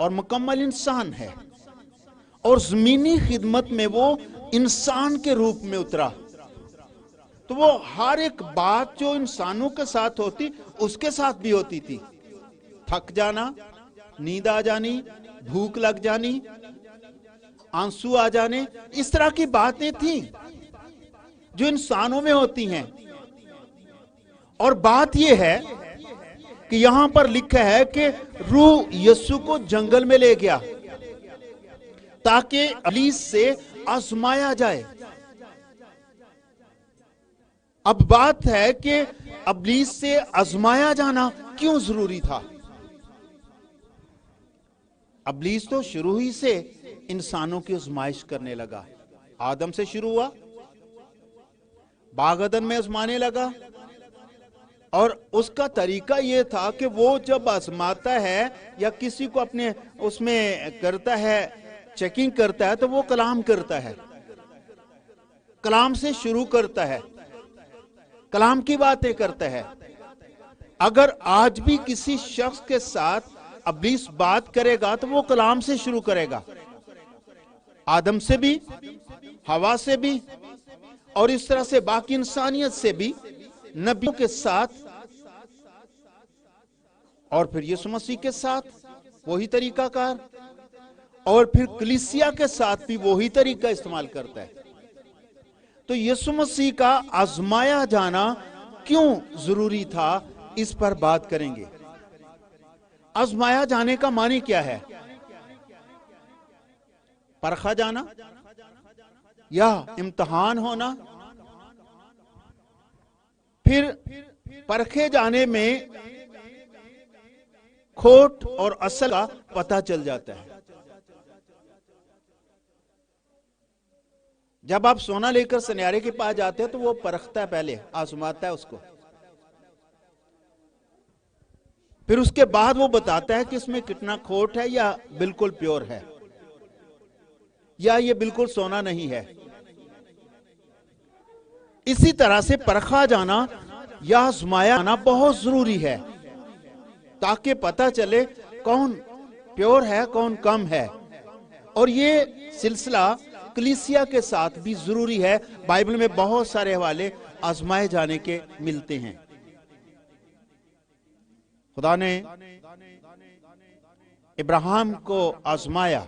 اور مکمل انسان ہے، اور زمینی خدمت میں وہ انسان کے روپ میں اترا، تو وہ ہر ایک بات جو انسانوں کے ساتھ ہوتی اس کے ساتھ بھی ہوتی تھی۔ تھک جانا، نیند آ جانی، بھوک لگ جانی، آنسو آ جانے، اس طرح کی باتیں تھیں جو انسانوں میں ہوتی ہیں۔ اور بات یہ ہے کہ یہاں پر لکھا ہے کہ روح یسوع کو جنگل میں لے گیا تاکہ ابلیس سے آزمایا جائے۔ اب بات ہے کہ ابلیس سے آزمایا جانا کیوں ضروری تھا؟ ابلیس تو شروع ہی سے انسانوں کی آزمائش کرنے لگا۔ آدم سے شروع ہوا، باغ عدن میں آزمانے لگا، اور اس کا طریقہ یہ تھا کہ وہ جب آزماتا ہے یا کسی کو اپنے اس میں کرتا ہے، چیکنگ کرتا ہے، تو وہ کلام کرتا ہے، کلام سے شروع کرتا ہے، کلام کی باتیں کرتا ہے۔ اگر آج بھی کسی شخص کے ساتھ ابلیس بات کرے گا تو وہ کلام سے شروع کرے گا، آدم سے بھی، ہوا سے بھی، اور اس طرح سے باقی انسانیت سے بھی، نبیوں کے ساتھ، اور پھر یسوع مسیح کے ساتھ وہی طریقہ کار، اور پھر کلیسیا کے ساتھ بھی وہی طریقہ استعمال کرتا ہے۔ تو یسوع مسیح کا آزمایا جانا کیوں ضروری تھا، اس پر بات کریں گے۔ آزمایا جانے کا معنی کیا ہے؟ پرکھا جانا یا امتحان ہونا؟ پھر پرکھے جانے میں کھوٹ اور اصل کا پتہ چل جاتا ہے۔ جب آپ سونا لے کر سنیارے کے پاس جاتے ہیں تو وہ پرکھتا ہے، پہلے آزماتا ہے اس کو، پھر اس کے بعد وہ بتاتا ہے کہ اس میں کتنا کھوٹ ہے یا بالکل پیور ہے، یا یہ بالکل سونا نہیں ہے۔ اسی طرح سے پرکھا جانا یا آزمایا جانا بہت ضروری ہے، تاکہ پتہ چلے کون پیور ہے، کون کم ہے۔ اور یہ سلسلہ کلیسیا کے ساتھ بھی ضروری ہے۔ بائبل میں بہت سارے حوالے آزمائے جانے کے ملتے ہیں۔ خدا نے ابراہیم کو آزمایا،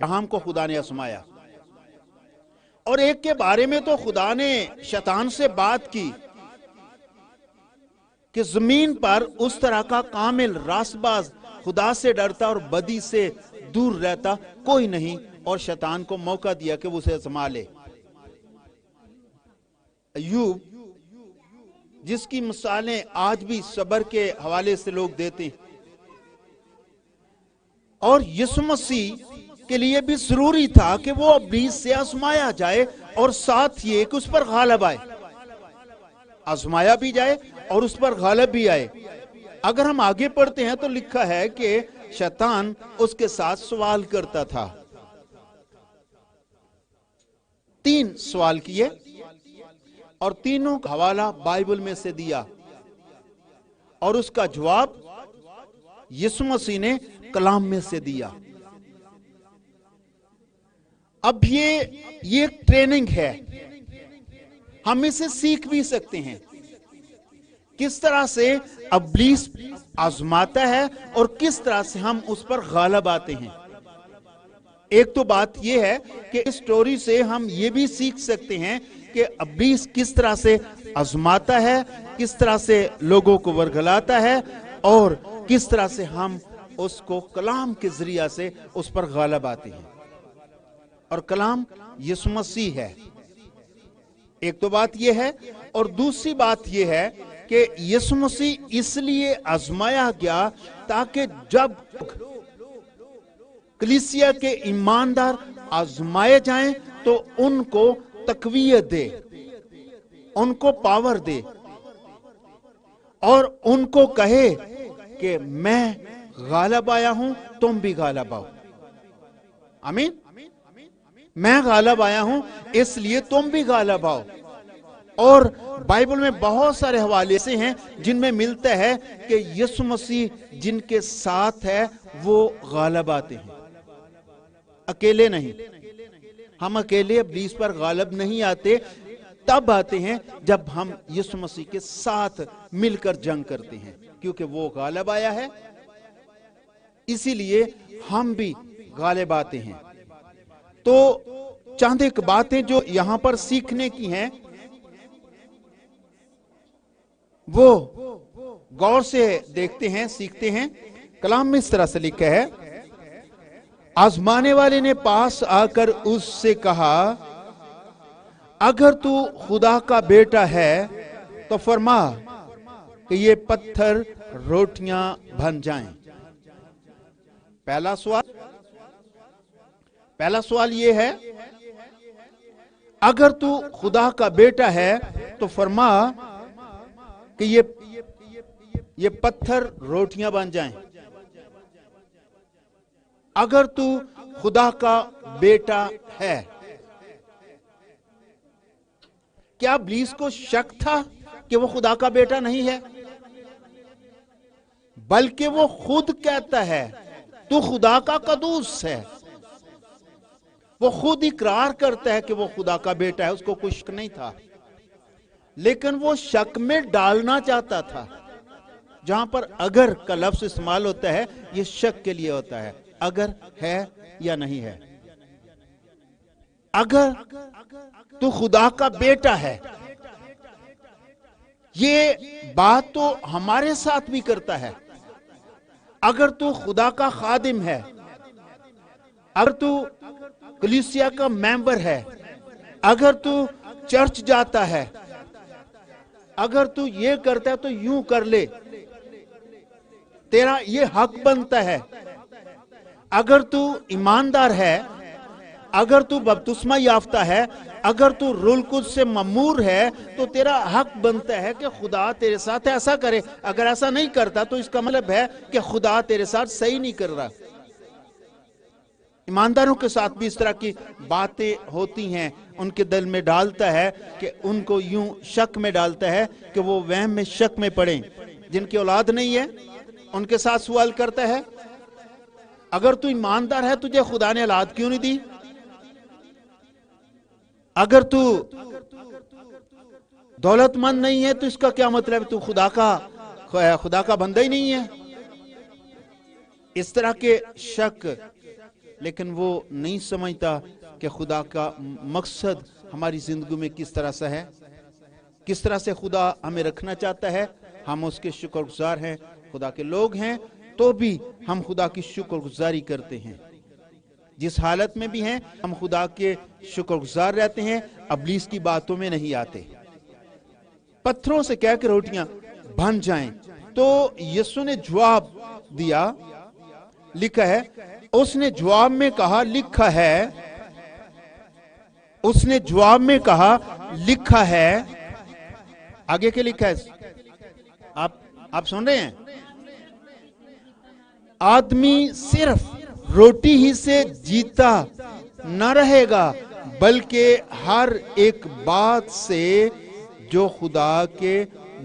ابراہیم کو خدا نے آزمایا، اور ایک کے بارے میں تو خدا نے شیطان سے بات کی کہ زمین پر اس طرح کا کامل راست باز، خدا سے ڈرتا اور بدی سے دور رہتا کوئی نہیں، اور شیطان کو موقع دیا کہ وہ اسے آزما لے۔ ایوب، جس کی مثالیں آج بھی صبر کے حوالے سے لوگ دیتے ہیں، اور یسوع مسیح کے لیے بھی ضروری تھا کہ وہ ابلیس سے آزمایا جائے، اور ساتھ یہ کہ اس پر غالب آئے، آزمایا بھی جائے اور اس پر غالب بھی آئے۔ اگر ہم آگے پڑھتے ہیں تو لکھا ہے کہ شیطان اس کے ساتھ سوال کرتا تھا، 3 سوال کیے، اور تینوں کا حوالہ بائبل میں سے دیا، اور اس کا جواب یسوع مسیح نے کلام میں سے دیا۔ اب یہ ایک ٹریننگ ہے، ہم اسے سیکھ بھی سکتے ہیں، کس طرح سے ابلیس آزماتا ہے اور کس طرح سے ہم اس پر غالب آتے ہیں۔ ایک تو بات یہ ہے کہ اس سٹوری سے ہم یہ بھی سیکھ سکتے ہیں کہ ابلیس کس طرح سے آزماتا ہے، کس طرح سے لوگوں کو ورگلاتا ہے، اور کس طرح سے ہم اس کو کلام کے ذریعہ سے اس پر غالب آتے ہیں، اور کلام یسوع مسیح ہے۔ ایک تو بات یہ ہے، اور دوسری بات یہ ہے کہ یسوع مسیح اس لیے آزمایا گیا تاکہ جب کلیسیا کے ایماندار آزمائے جائیں تو ان کو تقویت دے، ان کو پاور دے، اور ان کو کہے کہ میں غالب آیا ہوں، تم بھی غالب آؤ۔ آمین۔ میں غالب آیا ہوں اس لیے تم بھی غالب آؤ، اور بائبل میں بہت سارے حوالے ایسے ہیں جن میں ملتا ہے کہ یسوع مسیح جن کے ساتھ ہے وہ غالب آتے ہیں، اکیلے نہیں۔ ہم اکیلے ابلیس پر غالب نہیں آتے، تب آتے ہیں جب ہم یسوع مسیح کے ساتھ مل کر جنگ کرتے ہیں، کیونکہ وہ غالب آیا ہے، اسی لیے ہم بھی غالب آتے ہیں۔ تو چند ایک باتیں جو یہاں پر سیکھنے کی ہیں وہ غور سے دیکھتے ہیں، سیکھتے ہیں۔ کلام میں اس طرح سے لکھا ہے، آزمانے والے نے پاس آ کر اس سے کہا، اگر تو خدا کا بیٹا ہے تو فرما کہ یہ پتھر روٹیاں بن جائیں۔ پہلا سوال یہ ہے، اگر تو خدا کا بیٹا ہے تو فرما کہ یہ پتھر روٹیاں بن جائیں۔ اگر تو خدا کا بیٹا ہے، کیا ابلیس کو شک تھا کہ وہ خدا کا بیٹا نہیں ہے؟ بلکہ وہ خود کہتا ہے تو خدا کا قدوس ہے۔ وہ خود اقرار کرتا ہے کہ وہ خدا کا بیٹا ہے، اس کو کوئی شک نہیں تھا، لیکن وہ شک میں ڈالنا چاہتا تھا۔ جہاں پر اگر کا لفظ استعمال ہوتا ہے یہ شک کے لیے ہوتا ہے، اگر ہے یا نہیں ہے۔ اگر تو خدا کا بیٹا ہے، یہ بات تو ہمارے ساتھ بھی کرتا ہے۔ اگر تو خدا کا خادم ہے، اگر تو کلیسیا کا ممبر ہے، اگر تو چرچ جاتا ہے، اگر تو یہ کرتا ہے تو یوں کر لے، تیرا یہ حق بنتا ہے۔ اگر تو ایماندار ہے، اگر تو بپتسمہ یافتہ ہے، اگر تو روح القدس سے ممور ہے، تو تیرا حق بنتا ہے کہ خدا تیرے ساتھ ایسا کرے۔ اگر ایسا نہیں کرتا تو اس کا مطلب ہے کہ خدا تیرے ساتھ صحیح نہیں کر رہا۔ ایمانداروں کے ساتھ بھی اس طرح کی باتیں ہوتی ہیں، ان کے دل میں ڈالتا ہے کہ ان کو یوں شک میں ڈالتا ہے کہ وہ وہم میں شک میں پڑیں۔ جن کی اولاد نہیں ہے ان کے ساتھ سوال کرتا ہے، اگر تو ایماندار ہے تجھے خدا نے اولاد کیوں نہیں دی؟ اگر تو دولت مند نہیں ہے تو اس کا کیا مطلب؟ تو خدا کا بندہ ہی نہیں ہے۔ اس طرح کے شک، لیکن وہ نہیں سمجھتا کہ خدا کا مقصد ہماری زندگی میں کس طرح سے ہے، کس طرح سے خدا ہمیں رکھنا چاہتا ہے۔ ہم اس کے شکر گزار ہیں، خدا کے لوگ ہیں، تو بھی ہم خدا کی شکر گزاری کرتے ہیں۔ جس حالت میں بھی ہیں ہم خدا کے شکر گزار رہتے ہیں، ابلیس کی باتوں میں نہیں آتے۔ پتھروں سے کہہ کے روٹیاں بن جائیں، تو یسوع نے جواب دیا، لکھا ہے، اس نے جواب میں کہا لکھا ہے، اس نے جواب میں کہا لکھا ہے۔ آگے کے لکھا ہے، آپ سن رہے ہیں؟ آدمی صرف روٹی ہی سے جیتا نہ رہے گا، بلکہ ہر ایک بات سے جو خدا کے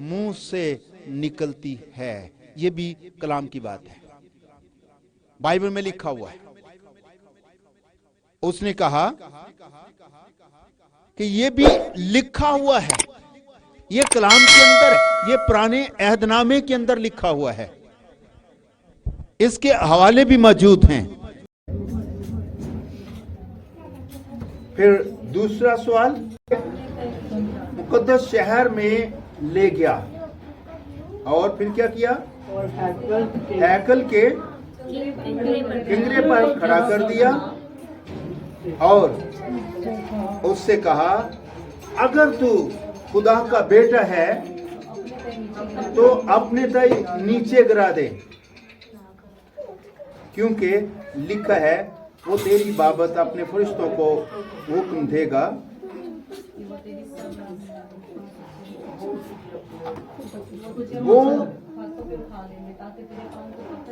منہ سے نکلتی ہے۔ یہ بھی کلام کی بات ہے، بائبل میں لکھا ہوا ہے۔ اس نے کہا کہ یہ بھی لکھا ہوا ہے، یہ کلام کے اندر ہے، یہ پرانے عہد نامے کے اندر لکھا ہوا ہے، اس کے حوالے بھی موجود ہیں۔ پھر دوسرا سوال، مقدس شہر میں لے گیا اور پھر کیا کیا؟ ہیکل کے کنگرے پر کھڑا کر دیا اور اس سے کہا، اگر تو خدا کا بیٹا ہے تو اپنے دائیں نیچے گرا دے، کیونکہ لکھا ہے وہ تیری بابت اپنے فرشتوں کو حکم دے گا،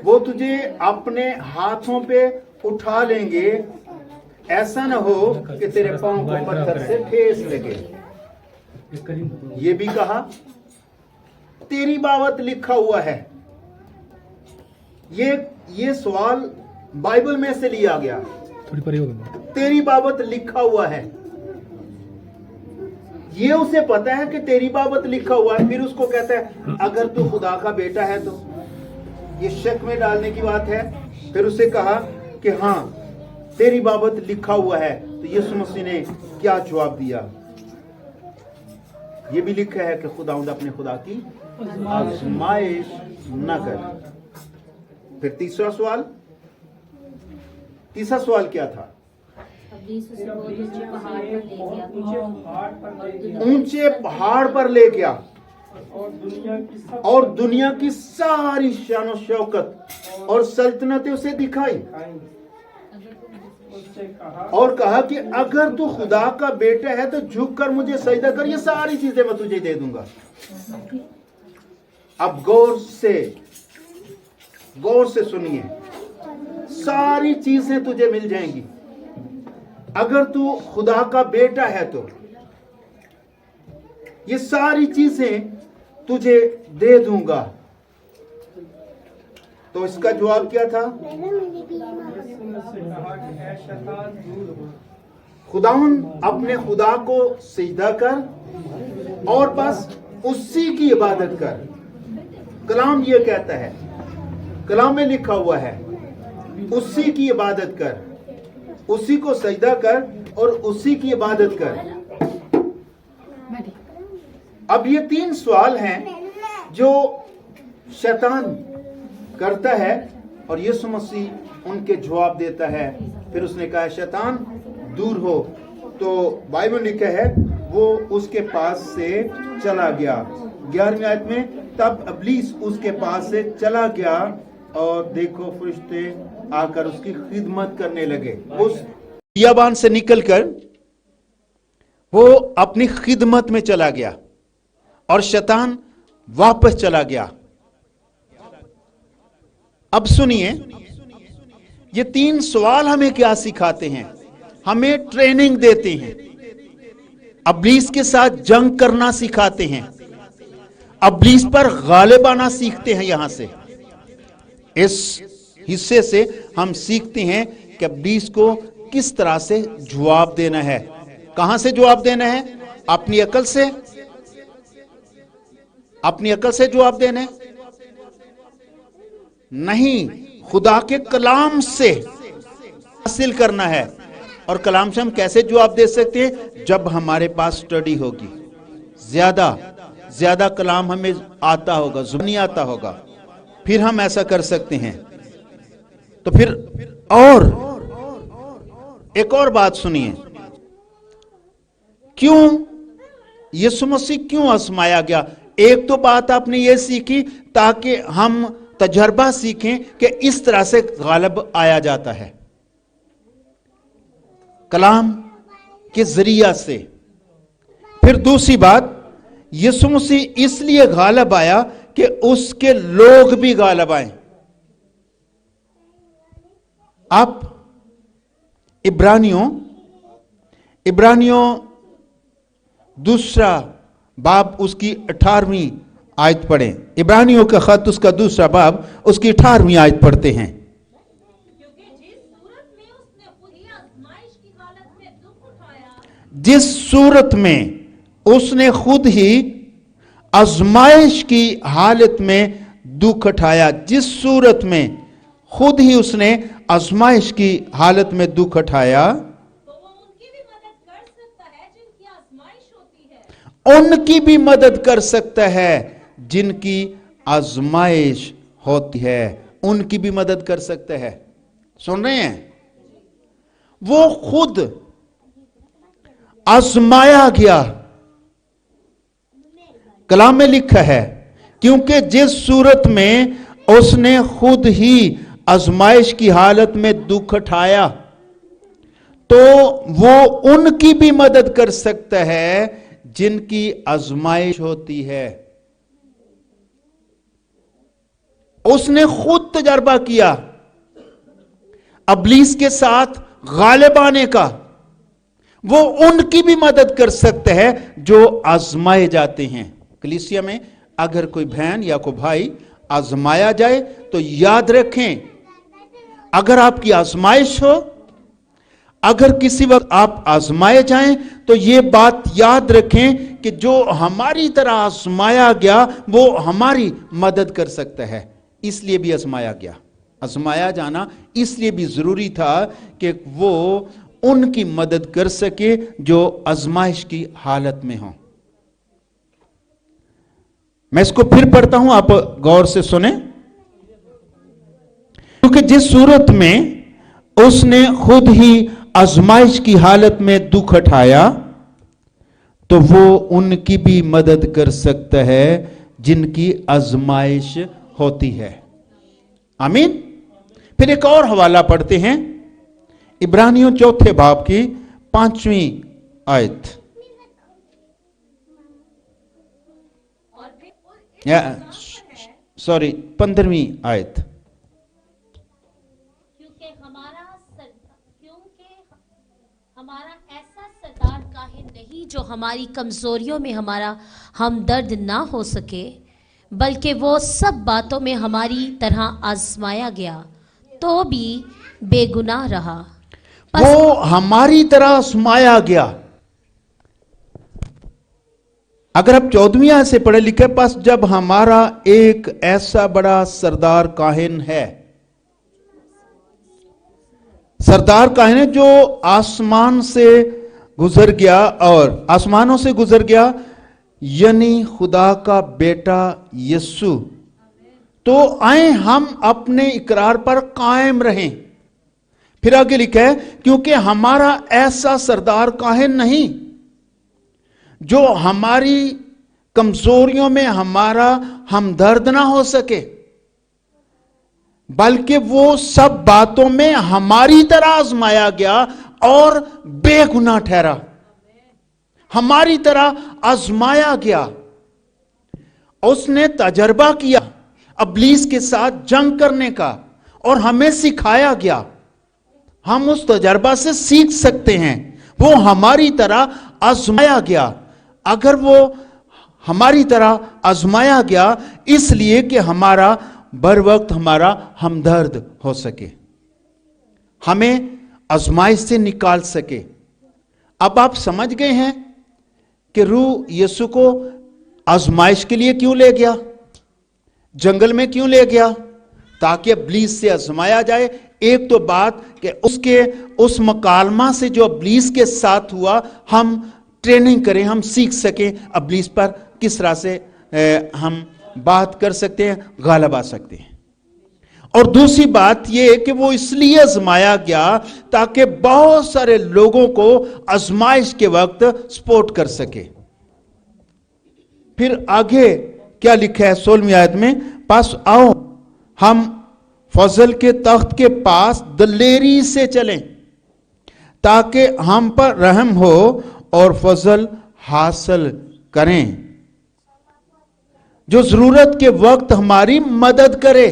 وہ تجھے اپنے ہاتھوں پہ اٹھا لیں گے، ایسا نہ ہو کہ تیرے پاؤں کو پتھر سے ٹھیس لگے۔ یہ بھی کہا تیری بابت لکھا ہوا ہے. یہ سوال بائبل میں سے لیا گیا. تیری بابت لکھا ہوا ہے. یہ اسے پتا ہے کہ تیری بابت لکھا ہوا ہے. پھر اس کو کہتا ہے اگر تو خدا کا بیٹا ہے تو. یہ شک میں ڈالنے کی بات ہے. پھر اسے کہا کہ ہاں تیری بابت لکھا ہوا ہے. تو یسوع مسیح نے کیا جواب دیا؟ یہ بھی لکھا ہے کہ خداوند اپنے خدا کی آزمائش نہ کر. پھر تیسرا سوال کیا تھا؟ اونچے پہاڑ پر لے گیا اور دنیا کی ساری شان و شوکت اور سلطنتیں اسے دکھائی اور کہا کہ اگر تو خدا کا بیٹا ہے تو جھک کر مجھے سجدہ کر. یہ ساری چیزیں میں تجھے دے دوں گا. اب غور سے سنیے. ساری چیزیں تجھے مل جائیں گی اگر تو خدا کا بیٹا ہے تو. یہ ساری چیزیں تجھے دے دوں گا. تو اس کا جواب کیا تھا؟ خداوند اپنے خدا کو سجدہ کر اور بس اسی کی عبادت کر. کلام یہ کہتا ہے, کلام میں لکھا ہوا ہے, اسی کی عبادت کر, اسی کو سجدہ کر اور اسی کی عبادت کر. اب یہ 3 سوال ہیں جو شیطان کرتا ہے اور یسوع مسیح ان کے جواب دیتا ہے. پھر اس نے کہا شیطان دور ہو. تو بائبل لکھا ہے وہ اس کے پاس سے چلا گیا. 11ویں آیت میں تب ابلیس اس کے پاس سے چلا گیا اور دیکھو فرشتے آ کر اس کی خدمت کرنے لگے. اس بیابان سے نکل کر وہ اپنی خدمت میں چلا گیا اور شیطان واپس چلا گیا. اب سنیے, یہ 3 سوال ہمیں کیا سکھاتے ہیں؟ ہمیں ٹریننگ دیتے ہیں, ابلیس کے ساتھ جنگ کرنا سکھاتے ہیں, ابلیس پر غالب آنا سیکھتے ہیں. یہاں سے اس حصے سے ہم سیکھتے ہیں کہ ابلیس کو کس طرح سے جواب دینا ہے. کہاں سے جواب دینا ہے؟ اپنی عقل سے. اپنی عقل سے جواب دینا ہے نہیں, خدا کے کلام سے حاصل کرنا ہے. اور کلام سے ہم کیسے جواب دے سکتے ہیں؟ جب ہمارے پاس سٹڈی ہوگی, زیادہ کلام ہمیں آتا ہوگا, زبانی آتا ہوگا, پھر ہم ایسا کر سکتے ہیں. تو پھر اور ایک اور بات سنیے, کیوں یسوع مسیح کیوں آزمایا گیا؟ ایک تو بات آپ نے یہ سیکھی تاکہ ہم تجربہ سیکھیں کہ اس طرح سے غالب آیا جاتا ہے کلام کے ذریعہ سے. پھر دوسری بات, یسوع مسیح اس لیے غالب آیا کہ اس کے لوگ بھی غالب آئیں. آپ عبرانیوں 2 باب اس کی 18ویں آیت پڑھیں. عبرانیوں کا خط اس کا 2 باب اس کی 18ویں آیت پڑھتے ہیں. جس صورت میں اس نے خود ہی آزمائش کی حالت میں دکھ اٹھایا. جس صورت میں خود ہی اس نے آزمائش کی حالت میں دکھ اٹھایا, ان کی بھی مدد کر سکتا ہے جن کی آزمائش ہوتی ہے. ان کی بھی مدد کر سکتا ہے. سن رہے ہیں؟ وہ خود آزمایا گیا. کلام میں لکھا ہے کیونکہ جس صورت میں اس نے خود ہی آزمائش کی حالت میں دکھ اٹھایا تو وہ ان کی بھی مدد کر سکتا ہے جن کی آزمائش ہوتی ہے. اس نے خود تجربہ کیا ابلیس کے ساتھ غالب آنے کا. وہ ان کی بھی مدد کر سکتا ہے جو آزمائے جاتے ہیں. کلیسیا میں اگر کوئی بہن یا کوئی بھائی آزمایا جائے تو یاد رکھیں، اگر آپ کی آزمائش ہو، اگر کسی وقت آپ آزمائے جائیں تو یہ بات یاد رکھیں کہ جو ہماری طرح آزمایا گیا وہ ہماری مدد کر سکتا ہے. اس لیے بھی آزمایا گیا. آزمایا جانا اس لیے بھی ضروری تھا کہ وہ ان کی مدد کر سکے جو آزمائش کی حالت میں ہوں. میں اس کو پھر پڑھتا ہوں، آپ غور سے سنیں. کیونکہ جس صورت میں اس نے خود ہی آزمائش کی حالت میں دکھ اٹھایا تو وہ ان کی بھی مدد کر سکتا ہے جن کی آزمائش ہوتی ہے. آمین. پھر ایک اور حوالہ پڑھتے ہیں، عبرانیوں 4 باب کی 5ویں آیت. سوری 15ویں آیت. کیونکہ ہمارا ایسا سردار کاہن نہیں جو ہماری کمزوریوں میں ہمارا ہمدرد نہ ہو سکے، بلکہ وہ سب باتوں میں ہماری طرح آزمایا گیا تو بھی بے گناہ رہا. وہ ہماری طرح آزمایا گیا. اگر آپ 14ویں آیت سے پڑھے لکھے، پس جب ہمارا ایک ایسا بڑا سردار کاہن ہے، سردار کاہن ہے جو آسمان سے گزر گیا اور آسمانوں سے گزر گیا، یعنی خدا کا بیٹا یسوع، تو آئیں ہم اپنے اقرار پر قائم رہیں. پھر آگے لکھا ہے، کیونکہ ہمارا ایسا سردار کاہن نہیں جو ہماری کمزوریوں میں ہمارا ہمدرد نہ ہو سکے، بلکہ وہ سب باتوں میں ہماری طرح آزمایا گیا اور بے گناہ ٹھہرا. ہماری طرح آزمایا گیا. اس نے تجربہ کیا ابلیس کے ساتھ جنگ کرنے کا اور ہمیں سکھایا گیا. ہم اس تجربہ سے سیکھ سکتے ہیں. وہ ہماری طرح آزمایا گیا. اگر وہ ہماری طرح آزمایا گیا اس لیے کہ ہمارا بر وقت ہمارا ہمدرد ہو سکے، ہمیں آزمائش سے نکال سکے. اب آپ سمجھ گئے ہیں کہ روح یسوع کو آزمائش کے لیے کیوں لے گیا، جنگل میں کیوں لے گیا؟ تاکہ ابلیس سے آزمایا جائے. ایک تو بات کہ اس مکالمہ سے جو ابلیس کے ساتھ ہوا ہم ٹریننگ کریں، ہم سیکھ سکیں ابلیس پر کس طرح سے ہم بات کر سکتے ہیں، غالب آ سکتے ہیں. اور دوسری بات یہ کہ وہ اس لیے آزمایا گیا تاکہ بہت سارے لوگوں کو آزمائش کے وقت سپورٹ کر سکے. پھر آگے کیا لکھا ہے 16ویں آیت میں، پس آؤ ہم فضل کے تخت کے پاس دلیری سے چلیں تاکہ ہم پر رحم ہو اور فضل حاصل کریں، جو ضرورت کے وقت ہماری مدد کرے.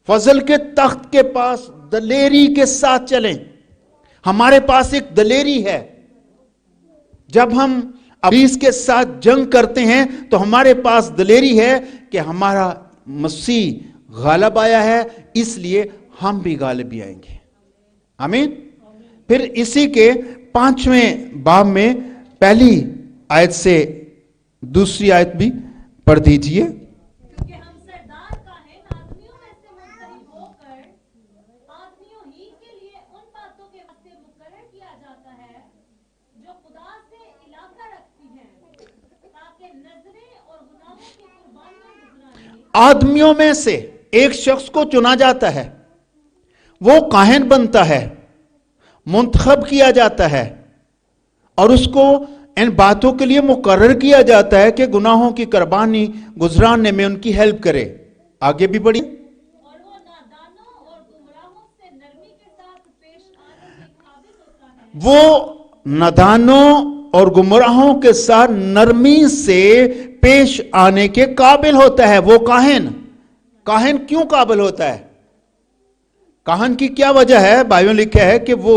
فضل کے تخت کے پاس دلیری کے ساتھ چلیں. ہمارے پاس ایک دلیری ہے. جب ہم ابلیس کے ساتھ جنگ کرتے ہیں تو ہمارے پاس دلیری ہے کہ ہمارا مسیح غالب آیا ہے، اس لیے ہم بھی غالب بھی آئیں گے. آمین. پھر اسی کے 5ویں باب میں پہلی آیت سے دوسری آیت بھی پڑھ دیجئے. کیونکہ ہم سردار کاہن آدمیوں میں سے منتخب ہو کر آدمیوں ہی کے لیے ان باتوں کے واسطے مقرر کیا جاتا ہے جو خدا سے علاقہ رکھتی ہیں، تاکہ نظریں اور گناہوں کی قربانیاں گزرانی. آدمیوں میں سے ایک شخص کو چنا جاتا ہے، وہ کاہن بنتا ہے، منتخب کیا جاتا ہے اور اس کو ان باتوں کے لیے مقرر کیا جاتا ہے کہ گناہوں کی قربانی گزرانے میں ان کی ہیلپ کرے. آگے بھی بڑھی. اور وہ نادانوں اور گمراہوں سے نرمی کے ساتھ پیش آنے کے قابل ہوتا ہے. وہ نادانوں اور گمراہوں کے ساتھ نرمی سے پیش آنے کے قابل ہوتا ہے. وہ کاہن کیوں قابل ہوتا ہے؟ کاہن کی کیا وجہ ہے؟ بائبل میں لکھا ہے کہ وہ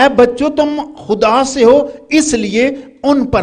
اے بچوں تم خدا سے ہو اس لیے ان پر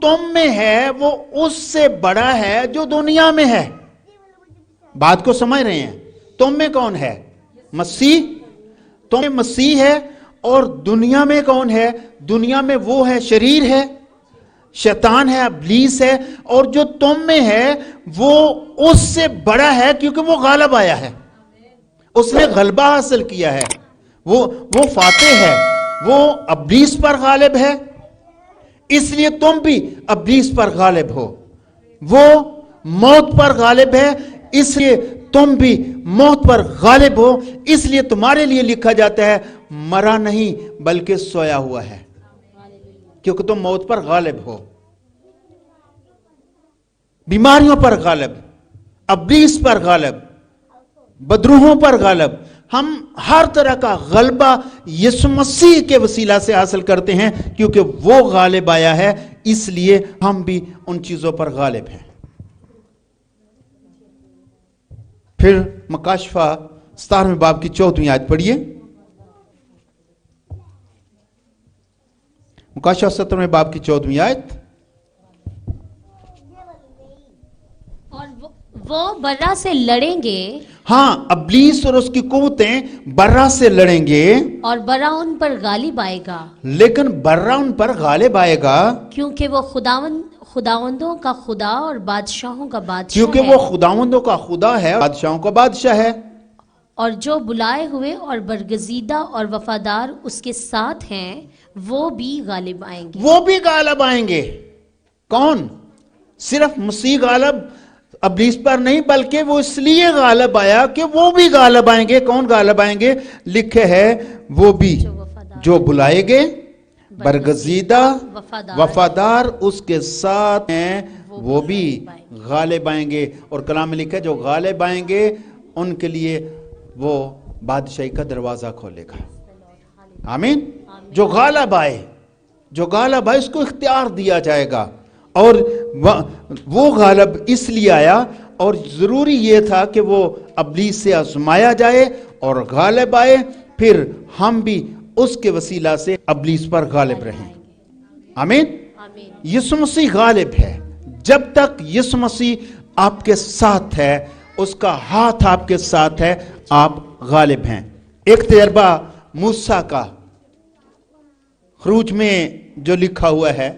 تم میں ہے وہ اس سے بڑا ہے جو دنیا میں ہے. بات کو سمجھ رہے ہیں؟ تم میں کون ہے؟ مسیح. تم میں مسیح ہے. اور دنیا میں کون ہے؟ دنیا میں وہ ہے شریر ہے، شیطان ہے، ابلیس ہے. اور جو تم میں ہے وہ اس سے بڑا ہے کیونکہ وہ غالب آیا ہے، اس نے غلبہ حاصل کیا ہے، وہ فاتح ہے، وہ ابلیس پر غالب ہے. اس لیے تم بھی ابلیس پر غالب ہو. وہ موت پر غالب ہے اس لیے تم بھی موت پر غالب ہو. اس لیے تمہارے لیے لکھا جاتا ہے مرا نہیں بلکہ سویا ہوا ہے، کیونکہ تم موت پر غالب ہو، بیماریوں پر غالب، ابلیس پر غالب، بدروحوں پر غالب. ہم ہر طرح کا غلبہ یسوع مسیح کے وسیلہ سے حاصل کرتے ہیں کیونکہ وہ غالب آیا ہے. اس لیے ہم بھی ان چیزوں پر غالب ہیں. پھر مکاشفہ 17 باب کی 14 آیت پڑھیے. مکاشفہ 17 باب کی 14 آیت. اور وہ برا سے لڑیں گے ہاں، ابلیس اور اس کی قوتیں برا سے لڑیں گے اور برا ان پر غالب آئے گا، لیکن برا ان پر غالب آئے گا کیونکہ وہ خداوندوں کا خدا اور بادشاہوں کا بادشاہ کیونکہ ہے. وہ خداوندوں کا خدا ہے، بادشاہوں کا بادشاہ ہے. اور جو بلائے ہوئے اور برگزیدہ اور وفادار اس کے ساتھ ہیں وہ بھی غالب آئیں گے. وہ بھی غالب آئیں گے. کون؟ صرف مسیح غالب ابلیس پر نہیں، بلکہ وہ اس لیے غالب آیا کہ وہ بھی غالب آئیں گے. کون غالب آئیں گے؟ لکھے ہے وہ بھی جو بلائے گے، برگزیدہ، وفادار اس کے ساتھ ہیں، وہ بھی غالب آئیں گے. اور کلام میں لکھا ہے جو غالب آئیں گے ان کے لیے وہ بادشاہی کا دروازہ کھولے گا. آمین. جو غالب آئے اس کو اختیار دیا جائے گا. اور وہ غالب اس لیے آیا اور ضروری یہ تھا کہ وہ ابلیس سے آزمایا جائے اور غالب آئے. پھر ہم بھی اس کے وسیلہ سے ابلیس پر غالب رہیں. آمین. یسوع مسیح غالب ہے. جب تک یسوع مسیح آپ کے ساتھ ہے، اس کا ہاتھ آپ کے ساتھ ہے، آپ غالب ہیں. ایک تجربہ موسیٰ کا خروج میں جو لکھا ہوا ہے،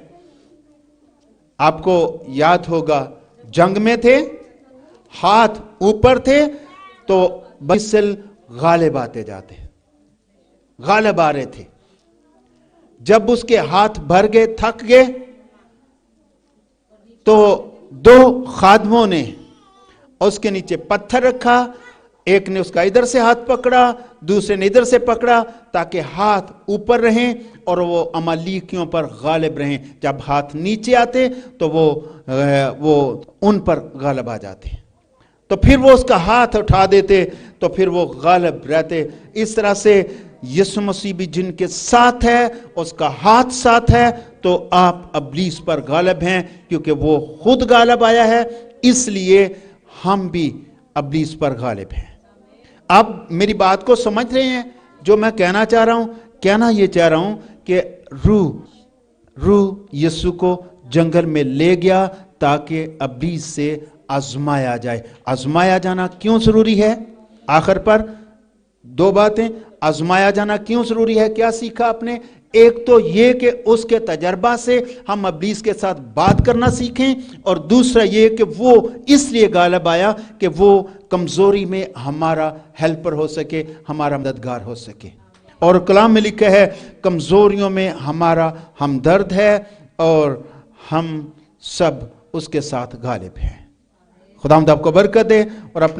آپ کو یاد ہوگا، جنگ میں تھے، ہاتھ اوپر تھے تو بسل غالب آتے جاتے، غالب آ رہے تھے. جب اس کے ہاتھ بھر گئے، تھک گئے، تو 2 خادموں نے اس کے نیچے پتھر رکھا. ایک نے اس کا ادھر سے ہاتھ پکڑا، دوسرے نے ادھر سے پکڑا، تاکہ ہاتھ اوپر رہیں اور وہ عمالیکیوں پر غالب رہیں. جب ہاتھ نیچے آتے تو وہ ان پر غالب آ جاتے. تو پھر وہ اس کا ہاتھ اٹھا دیتے تو پھر وہ غالب رہتے. اس طرح سے یسوع مسیح بھی جن کے ساتھ ہے، اس کا ہاتھ ساتھ ہے، تو آپ ابلیس پر غالب ہیں کیونکہ وہ خود غالب آیا ہے. اس لیے ہم بھی ابلیس پر غالب ہیں. آپ میری بات کو سمجھ رہے ہیں؟ جو میں کہنا چاہ رہا ہوں، کہنا یہ چاہ رہا ہوں کہ روح یسوع کو جنگل میں لے گیا تاکہ ابلیس سے آزمایا جائے. آزمایا جانا کیوں ضروری ہے؟ آخر پر 2 باتیں. آزمایا جانا کیوں ضروری ہے؟ کیا سیکھا آپ نے؟ ایک تو یہ کہ اس کے تجربہ سے ہم ابلیس کے ساتھ بات کرنا سیکھیں، اور دوسرا یہ کہ وہ اس لیے غالب آیا کہ وہ کمزوری میں ہمارا ہیلپر ہو سکے، ہمارا مددگار ہو سکے. اور کلام میں لکھا ہے کمزوریوں میں ہمارا ہمدرد ہے اور ہم سب اس کے ساتھ غالب ہیں. خداوند آپ کو برکت دے اور اپنے